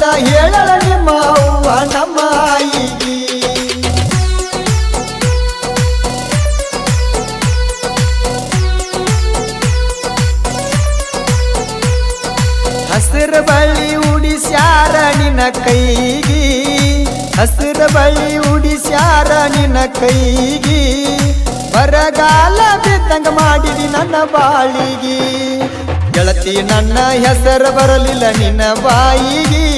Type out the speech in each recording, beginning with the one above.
ಬಂದ ಹೇಳಳ ನಿಮ್ಮ ಅವ್ವ ನಮ್ಮ ಆಯಿಗಿ ಹಸಿರ ಬಳ್ಳಿ ಉಡಿಸ್ಯಾರ ನಿನ್ನ ಕೈಗಿ ಹಸಿರ ಬಳ್ಳಿ ಉಡಿಸ್ಯಾರ ನಿನ್ನ ಕೈಗಿ ಬರಗಾಲ ಬಿದ್ದಂಗ ಮಾಡಿದಿ ನನ್ನ ಬಾಳಿಗಿ ಗೆಳತಿ ನನ್ನ ಹೆಸರು ಬರಲಿಲ್ಲ ನಿನ್ನ ಬಾಯಿಗಿ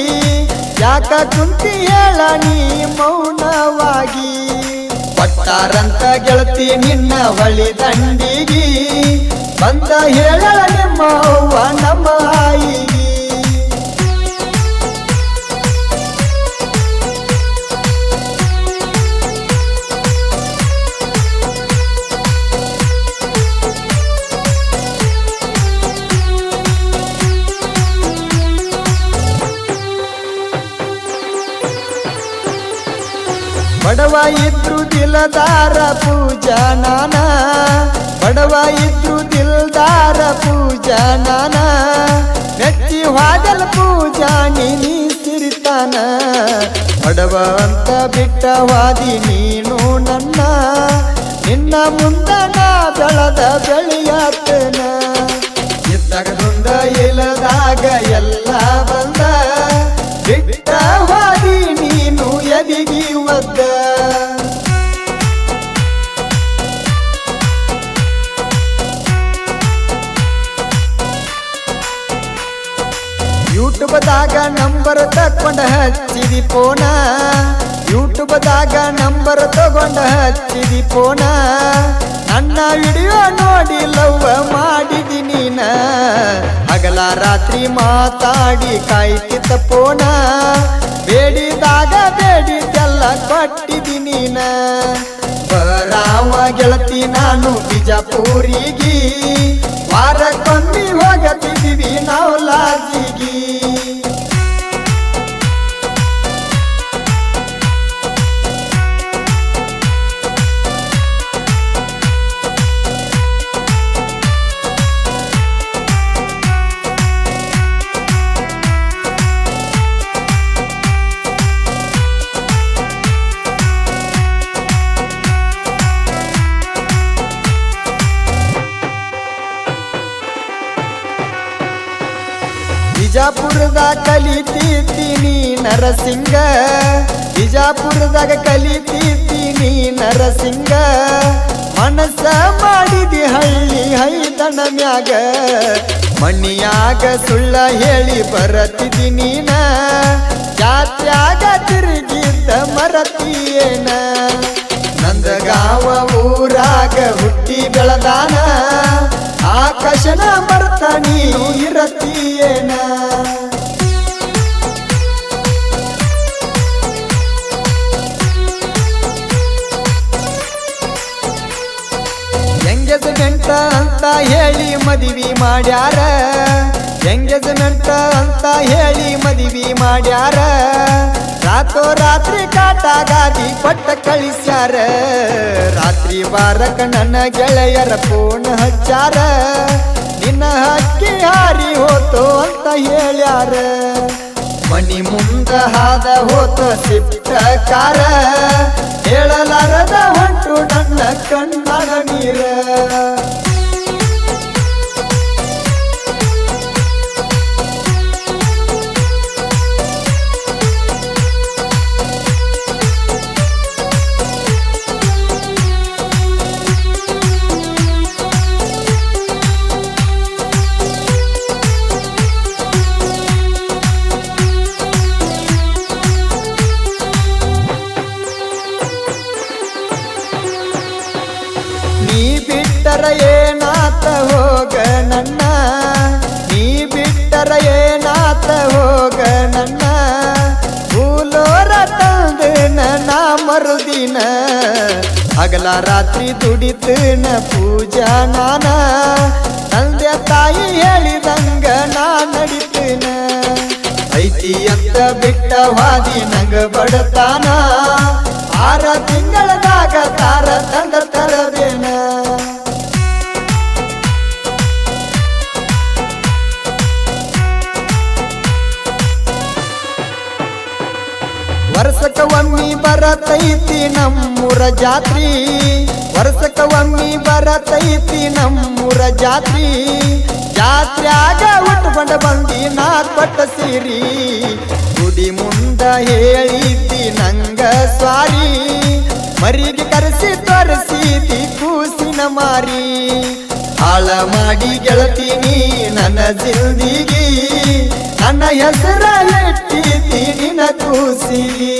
ಯಾಕ ಕುಂತಿ ಹೇಳ ನೀ ಮೌನವಾಗಿ ಪಟ್ಟಾರಂತ ಗೆಳತಿ ನಿನ್ನ ಹೊಳಿ ದಂಡಿಗಿ ಬಂದ ಹೇಳಳ ನಿಮ್ಮ ಅವ್ವ ನಮ್ಮ ಆಯಿಗಿ ಬಡವ ಇದ್ರು ದಿಲದಾರ ಪೂಜಾ ನಾನ ಬಡವ ಇದ್ರು ದಿಲ್ದಾರ ಪೂಜಾ ನಾನ ಮೆಚ್ಚಿ ವಾದಲ ಪೂಜಾ ನೀ ಸಿರಿತಾನ ಬಡವ ಅಂತ ಬಿಟ್ಟವಾದಿ ನೀನು ನನ್ನ ನಿನ್ನ ಮುಂದ ನಾ ಬೆಳದ ಬೆಳೆಯಾತನ ಇದ್ದಗದುಂದ ಇಲ್ಲದಾಗ ಎಲ್ಲ ಬಂದ ಬಿಟ್ಟವಾದಿ ನೀನು ಎದಿಗಿ ಒದ್ದ ಯೂಟ್ಯೂಬ್ದಾಗ ನಂಬರ್ ತಕೊಂಡ ಹಚ್ಚಿದಿ ಫೋನ ಯೂಟ್ಯೂಬ್ದಾಗ ನಂಬರ್ ತಗೊಂಡ ಹಚ್ಚಿದಿ ಫೋನ ನನ್ನ ವಿಡಿಯೋ ನೋಡಿ ಲವ್ ಮಾಡಿದಿ ನೀನ ಹಗಲ ರಾತ್ರಿ ಮಾತಾಡಿ ಕಾಯ್ತಿದ್ದ ಫೋನ ಬೇಡಿದಾಗ ಬೇಡಿದ್ದೆಲ್ಲ ಕೊಟ್ಟಿದಿ ನೀನ ಬರಾವ ಗೆಳತಿ ನಾನು ಬಿಜಾಪುರಿಗೆ ವಾರಕ್ಕೊಮ್ಮೆ ಹೋಗತಿದ್ದೀವಿ ನಾವು ಲಾಜಿಗಿ ಬಿಜಾಪುರದಾಗ ಕಲಿತೀನಿ ನರಸಿಂಗ ಬಿಜಾಪುರದಾಗ ಕಲಿತೀನಿ ನರಸಿಂಗ ಮನಸ್ಸ ಮಾಡಿದಿ ಹಳ್ಳಿ ಹೈದಣ ಮ್ಯಾಗ ಮಣ್ಣಿಯಾಗ ಸುಳ್ಳ ಹೇಳಿ ಬರತಿದಿ ನೀನ ಜಾತ್ಯಾಗ ತಿರುಗಿದ್ದ ಮರತಿಯೇನ ನಂದಗಾವ ಊರಾಗ ಹುಟ್ಟಿ ಬೆಳದಾನ ಆಕಾಶನ ಮರ್ತ ನೀನು ಇರತೀಯೇನ ಎಂಗೇಜ್ಮೆಂಟ್ ಅಂತ ಹೇಳಿ ಮದುವೆ ಮಾಡ್ಯಾರ ಎಂಗೇಜ್ಮೆಂಟ್ ಅಂತ ಹೇಳಿ ಮದುವೆ ಮಾಡ್ಯಾರ ರಾತ್ರಿ ಕಾಟಾಗಾದಿ ಕೊಟ್ಟ ಕಳಿಸ್ಯಾರ ರಾತ್ರಿ ಬಾರಕ ನನ್ನ ಗೆಳೆಯರ ಫೋನ್ ಹಚ್ಚಾರ ನಿನ್ನ ಹಕ್ಕಿ ಹಾರಿ ಹೋತು ಅಂತ ಹೇಳ್ಯಾರ ಮನಿ ಮುಂದ ಹಾದ ಹೋತ ಸಿಟ್ಟ ಕಾರ ಹೇಳಲಾರದ ಹೊಂಟು ನನ್ನ ಕಣ್ಣಾಗ ನೀರ ಏನಾತ ಹೋಗ ನನ್ನ ನೀ ಬಿಟ್ಟರ ಏನಾತ ಹೋಗ ನನ್ನ ಭೂಲೋರ ತಂದನ ನಾ ಮರುದಿನ ಹಗಲ ರಾತ್ರಿ ದುಡಿತನ ಪೂಜಾ ನಾನ ತಂದೆ ತಾಯಿ ಹೇಳಿದಂಗ ನಾ ನಡಿತನ ಐತಿ ಅಂತ ಬಿಟ್ಟವಾದಿ ನಂಗ ಬಡತಾನ 6 ತಿಂಗಳದಾಗ ತಾರ ತಂದ ತರದೇನ ಬರತೈತಿ ನಮ್ಮೂರ ಜಾತ್ರಿ ವರ್ಷಕ್ಕ ಒಮ್ಮಿ ಬರತೈತಿ ನಮ್ಮೂರ ಜಾತ್ರಿ ಜಾತ್ರ್ಯಾಗ ಉಟ್ಕೊಂಡ ಬಂದಿ ನಾ ಕೊಟ್ಟ ಸೀರಿ ಗುಡಿ ಮುಂದ ಹೇಳಿದ್ದಿ ನಂಗ ಸ್ವಾರಿ ಮರಿಗೆ ಕರೆಸಿ ತೋರಿಸಿದಿ ಕೂಸಿನ ಮಾರಿ ಹಾಳ ಮಾಡಿ ಗೆಳತೀನಿ ನನ್ನ ಜಿಲ್ದಿಗಿ ನನ್ನ ಹೆಸರ ಇಟ್ಟಿದ್ದಿ ನಿನ್ನ ಕೂಸಿಗಿ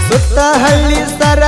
ಸುತ್ತ ಹಳ್ಳಿ ಸರ